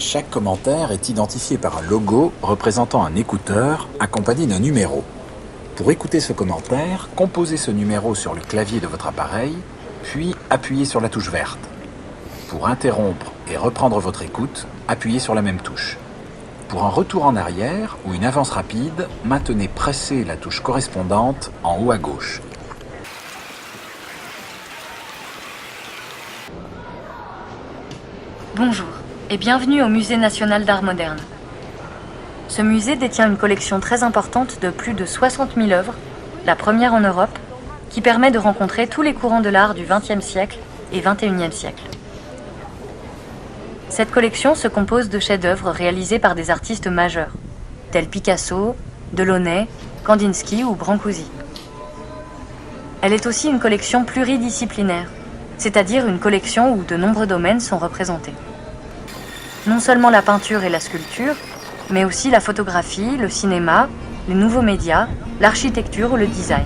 Chaque commentaire est identifié par un logo représentant un écouteur accompagné d'un numéro. Pour écouter ce commentaire, composez ce numéro sur le clavier de votre appareil, puis appuyez sur la touche verte. Pour interrompre et reprendre votre écoute, appuyez sur la même touche. Pour un retour en arrière ou une avance rapide, maintenez pressée la touche correspondante en haut à gauche. Bonjour et bienvenue au Musée national d'art moderne. Ce musée détient une collection très importante de plus de 60 000 œuvres, la première en Europe, qui permet de rencontrer tous les courants de l'art du XXe siècle et XXIe siècle. Cette collection se compose de chefs-d'œuvre réalisés par des artistes majeurs, tels Picasso, Delaunay, Kandinsky ou Brancusi. Elle est aussi une collection pluridisciplinaire, c'est-à-dire une collection où de nombreux domaines sont représentés. Non seulement la peinture et la sculpture, mais aussi la photographie, le cinéma, les nouveaux médias, l'architecture ou le design.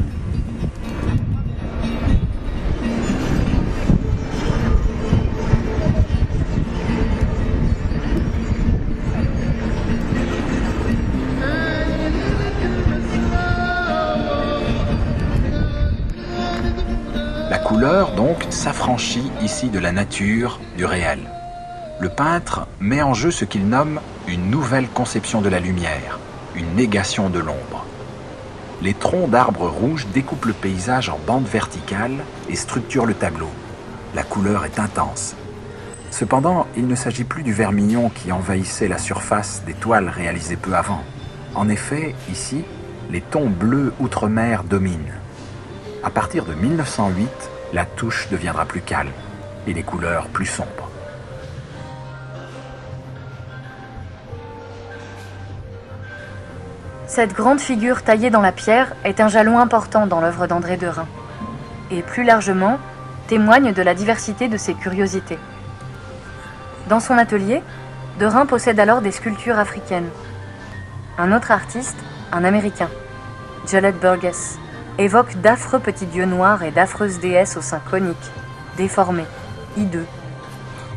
La couleur, donc, s'affranchit ici de la nature, du réel. Le peintre met en jeu ce qu'il nomme une nouvelle conception de la lumière, une négation de l'ombre. Les troncs d'arbres rouges découpent le paysage en bandes verticales et structurent le tableau. La couleur est intense. Cependant, il ne s'agit plus du vermillon qui envahissait la surface des toiles réalisées peu avant. En effet, ici, les tons bleus outre-mer dominent. À partir de 1908, la touche deviendra plus calme et les couleurs plus sombres. Cette grande figure taillée dans la pierre est un jalon important dans l'œuvre d'André Derain, et plus largement, témoigne de la diversité de ses curiosités. Dans son atelier, Derain possède alors des sculptures africaines. Un autre artiste, un Américain, Jolette Burgess, évoque d'affreux petits dieux noirs et d'affreuses déesses aux seins coniques, déformés, hideux.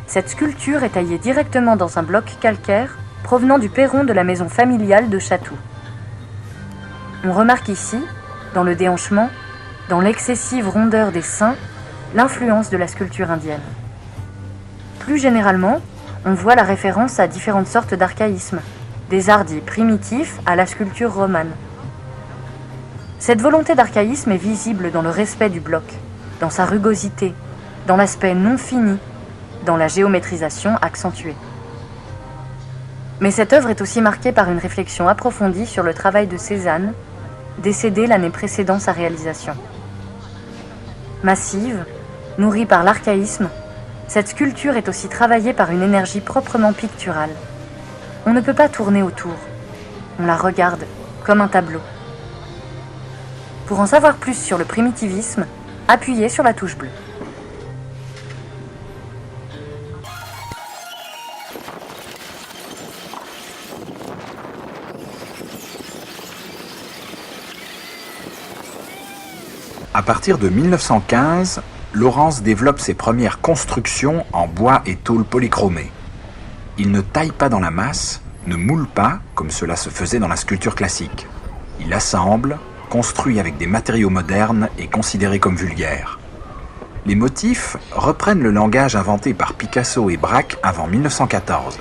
Cette sculpture est taillée directement dans un bloc calcaire provenant du perron de la maison familiale de Chatou. On remarque ici, dans le déhanchement, dans l'excessive rondeur des seins, l'influence de la sculpture indienne. Plus généralement, on voit la référence à différentes sortes d'archaïsmes, des arts dits primitifs à la sculpture romane. Cette volonté d'archaïsme est visible dans le respect du bloc, dans sa rugosité, dans l'aspect non fini, dans la géométrisation accentuée. Mais cette œuvre est aussi marquée par une réflexion approfondie sur le travail de Cézanne, décédé l'année précédant sa réalisation. Massive, nourrie par l'archaïsme, cette sculpture est aussi travaillée par une énergie proprement picturale. On ne peut pas tourner autour, on la regarde comme un tableau. Pour en savoir plus sur le primitivisme, appuyez sur la touche bleue. À partir de 1915, Lawrence développe ses premières constructions en bois et tôle polychromée. Il ne taille pas dans la masse, ne moule pas comme cela se faisait dans la sculpture classique. Il assemble, construit avec des matériaux modernes et considérés comme vulgaires. Les motifs reprennent le langage inventé par Picasso et Braque avant 1914.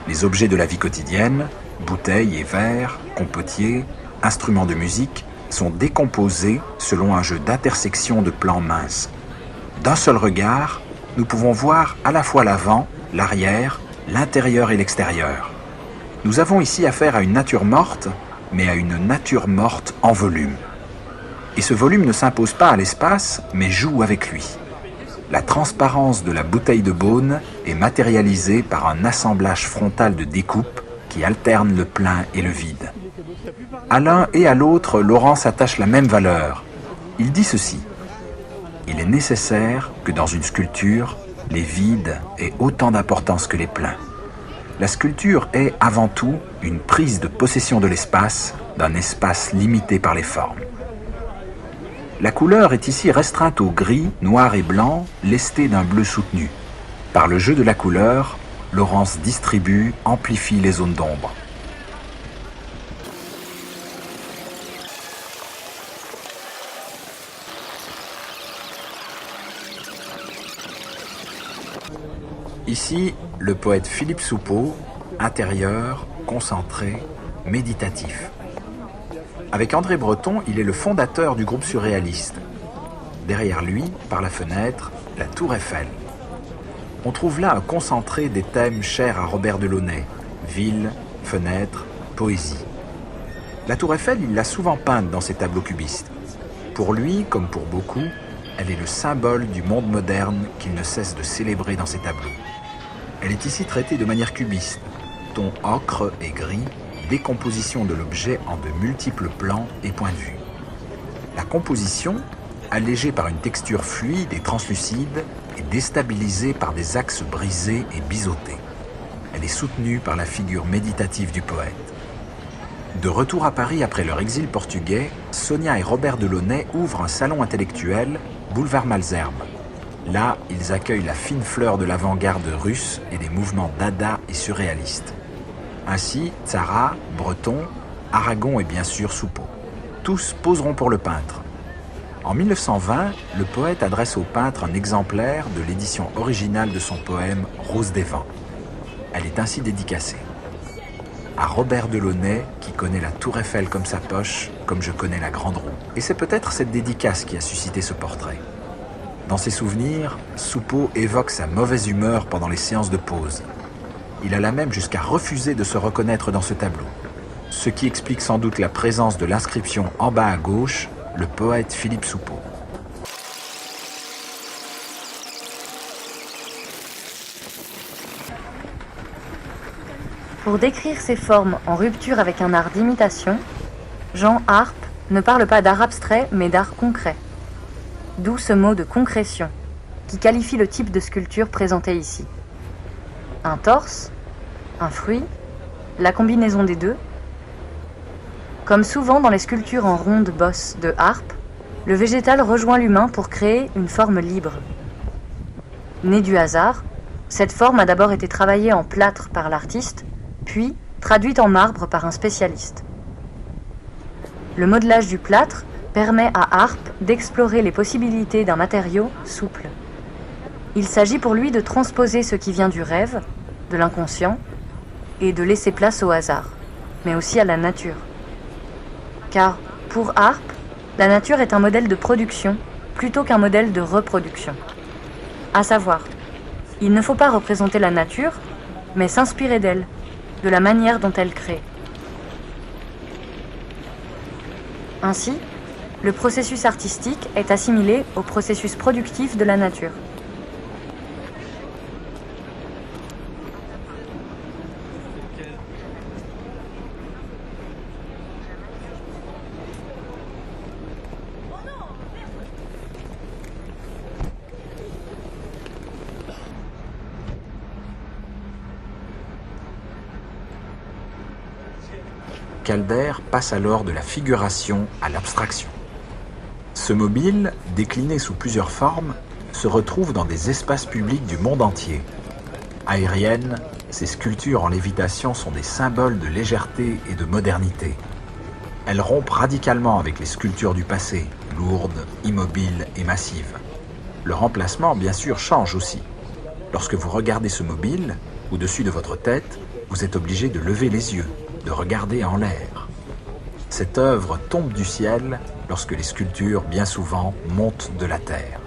Les objets de la vie quotidienne, bouteilles et verres, compotiers, instruments de musique, sont décomposés selon un jeu d'intersection de plans minces. D'un seul regard, nous pouvons voir à la fois l'avant, l'arrière, l'intérieur et l'extérieur. Nous avons ici affaire à une nature morte, mais à une nature morte en volume. Et ce volume ne s'impose pas à l'espace, mais joue avec lui. La transparence de la bouteille de Beaune est matérialisée par un assemblage frontal de découpes qui alterne le plein et le vide. À l'un et à l'autre, Lawrence attache la même valeur. Il dit ceci: il est nécessaire que dans une sculpture, les vides aient autant d'importance que les pleins. La sculpture est avant tout une prise de possession de l'espace, d'un espace limité par les formes. La couleur est ici restreinte au gris, noir et blanc, lesté d'un bleu soutenu. Par le jeu de la couleur, Laurence distribue, amplifie les zones d'ombre. Ici, le poète Philippe Soupeau, intérieur, concentré, méditatif. Avec André Breton, il est le fondateur du groupe surréaliste. Derrière lui, par la fenêtre, la Tour Eiffel. On trouve là un concentré des thèmes chers à Robert Delaunay, ville, fenêtre, poésie. La Tour Eiffel, il l'a souvent peinte dans ses tableaux cubistes. Pour lui, comme pour beaucoup, elle est le symbole du monde moderne qu'il ne cesse de célébrer dans ses tableaux. Elle est ici traitée de manière cubiste, tons ocre et gris, décomposition de l'objet en de multiples plans et points de vue. La composition, allégée par une texture fluide et translucide, est déstabilisée par des axes brisés et biseautés. Elle est soutenue par la figure méditative du poète. De retour à Paris après leur exil portugais, Sonia et Robert Delaunay ouvrent un salon intellectuel, boulevard Malesherbes. Là, ils accueillent la fine fleur de l'avant-garde russe et des mouvements dada et surréalistes. Ainsi, Tzara, Breton, Aragon et bien sûr Soupeau. Tous poseront pour le peintre. En 1920, le poète adresse au peintre un exemplaire de l'édition originale de son poème « Rose des vents ». Elle est ainsi dédicacée. À Robert Delaunay, qui connaît la Tour Eiffel comme sa poche, comme je connais la Grande Roue. Et c'est peut-être cette dédicace qui a suscité ce portrait. Dans ses souvenirs, Soupeau évoque sa mauvaise humeur pendant les séances de pause. Il alla même jusqu'à refuser de se reconnaître dans ce tableau. Ce qui explique sans doute la présence de l'inscription en bas à gauche, le poète Philippe Soupeau. Pour décrire ces formes en rupture avec un art d'imitation, Jean Arp ne parle pas d'art abstrait mais d'art concret. D'où ce mot de concrétion, qui qualifie le type de sculpture présenté ici. Un torse, un fruit, la combinaison des deux. Comme souvent dans les sculptures en ronde bosse de Arp, le végétal rejoint l'humain pour créer une forme libre. Née du hasard, cette forme a d'abord été travaillée en plâtre par l'artiste, puis traduite en marbre par un spécialiste. Le modelage du plâtre permet à Arp d'explorer les possibilités d'un matériau souple. Il s'agit pour lui de transposer ce qui vient du rêve, de l'inconscient, et de laisser place au hasard, mais aussi à la nature. Car, pour Arp, la nature est un modèle de production plutôt qu'un modèle de reproduction. À savoir, il ne faut pas représenter la nature, mais s'inspirer d'elle, de la manière dont elle crée. Ainsi, le processus artistique est assimilé au processus productif de la nature. Calder passe alors de la figuration à l'abstraction. Ce mobile, décliné sous plusieurs formes, se retrouve dans des espaces publics du monde entier. Aériennes, ces sculptures en lévitation sont des symboles de légèreté et de modernité. Elles rompent radicalement avec les sculptures du passé, lourdes, immobiles et massives. Leur emplacement, bien sûr, change aussi. Lorsque vous regardez ce mobile, au-dessus de votre tête, vous êtes obligé de lever les yeux, de regarder en l'air. Cette œuvre tombe du ciel lorsque les sculptures, bien souvent, montent de la terre.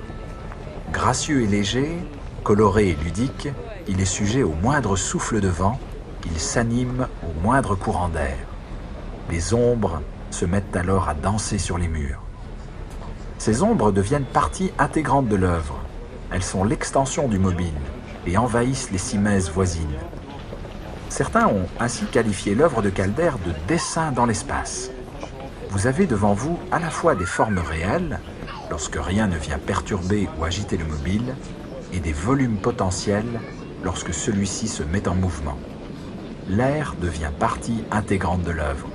Gracieux et léger, coloré et ludique, il est sujet au moindre souffle de vent, il s'anime au moindre courant d'air. Les ombres se mettent alors à danser sur les murs. Ces ombres deviennent partie intégrante de l'œuvre. Elles sont l'extension du mobile et envahissent les simèses voisines. Certains ont ainsi qualifié l'œuvre de Calder de dessin dans l'espace. Vous avez devant vous à la fois des formes réelles, lorsque rien ne vient perturber ou agiter le mobile, et des volumes potentiels lorsque celui-ci se met en mouvement. L'air devient partie intégrante de l'œuvre.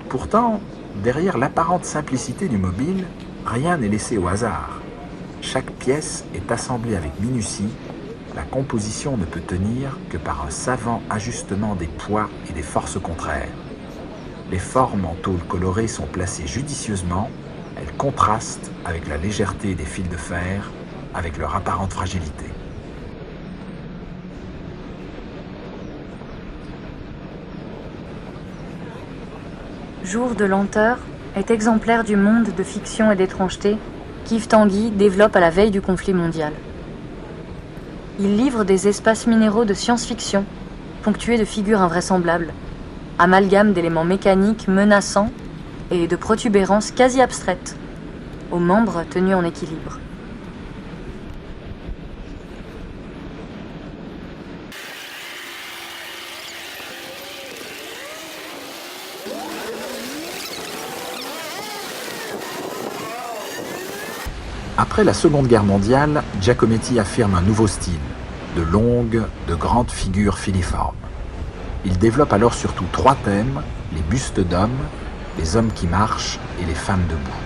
Pourtant, derrière l'apparente simplicité du mobile, rien n'est laissé au hasard. Chaque pièce est assemblée avec minutie, la composition ne peut tenir que par un savant ajustement des poids et des forces contraires. Les formes en tôle colorée sont placées judicieusement, elles contrastent avec la légèreté des fils de fer, avec leur apparente fragilité. Jour de lenteur est exemplaire du monde de fiction et d'étrangeté qu'Yves Tanguy développe à la veille du conflit mondial. Il livre des espaces minéraux de science-fiction, ponctués de figures invraisemblables, amalgame d'éléments mécaniques menaçants et de protubérances quasi abstraites, aux membres tenus en équilibre. Après la Seconde Guerre mondiale, Giacometti affirme un nouveau style, de longues, de grandes figures filiformes. Il développe alors surtout 3 thèmes, les bustes d'hommes, les hommes qui marchent et les femmes debout.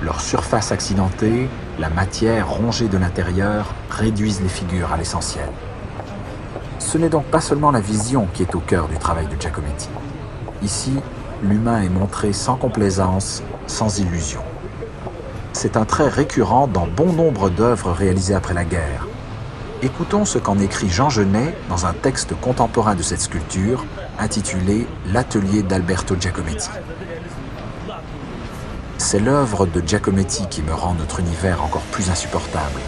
Leur surface accidentée, la matière rongée de l'intérieur réduisent les figures à l'essentiel. Ce n'est donc pas seulement la vision qui est au cœur du travail de Giacometti. Ici, l'humain est montré sans complaisance, sans illusion. C'est un trait récurrent dans bon nombre d'œuvres réalisées après la guerre. Écoutons ce qu'en écrit Jean Genet dans un texte contemporain de cette sculpture, intitulé « L'atelier d'Alberto Giacometti ». C'est l'œuvre de Giacometti qui me rend notre univers encore plus insupportable,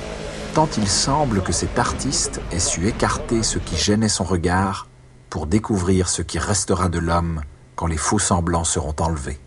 tant il semble que cet artiste ait su écarter ce qui gênait son regard pour découvrir ce qui restera de l'homme quand les faux semblants seront enlevés.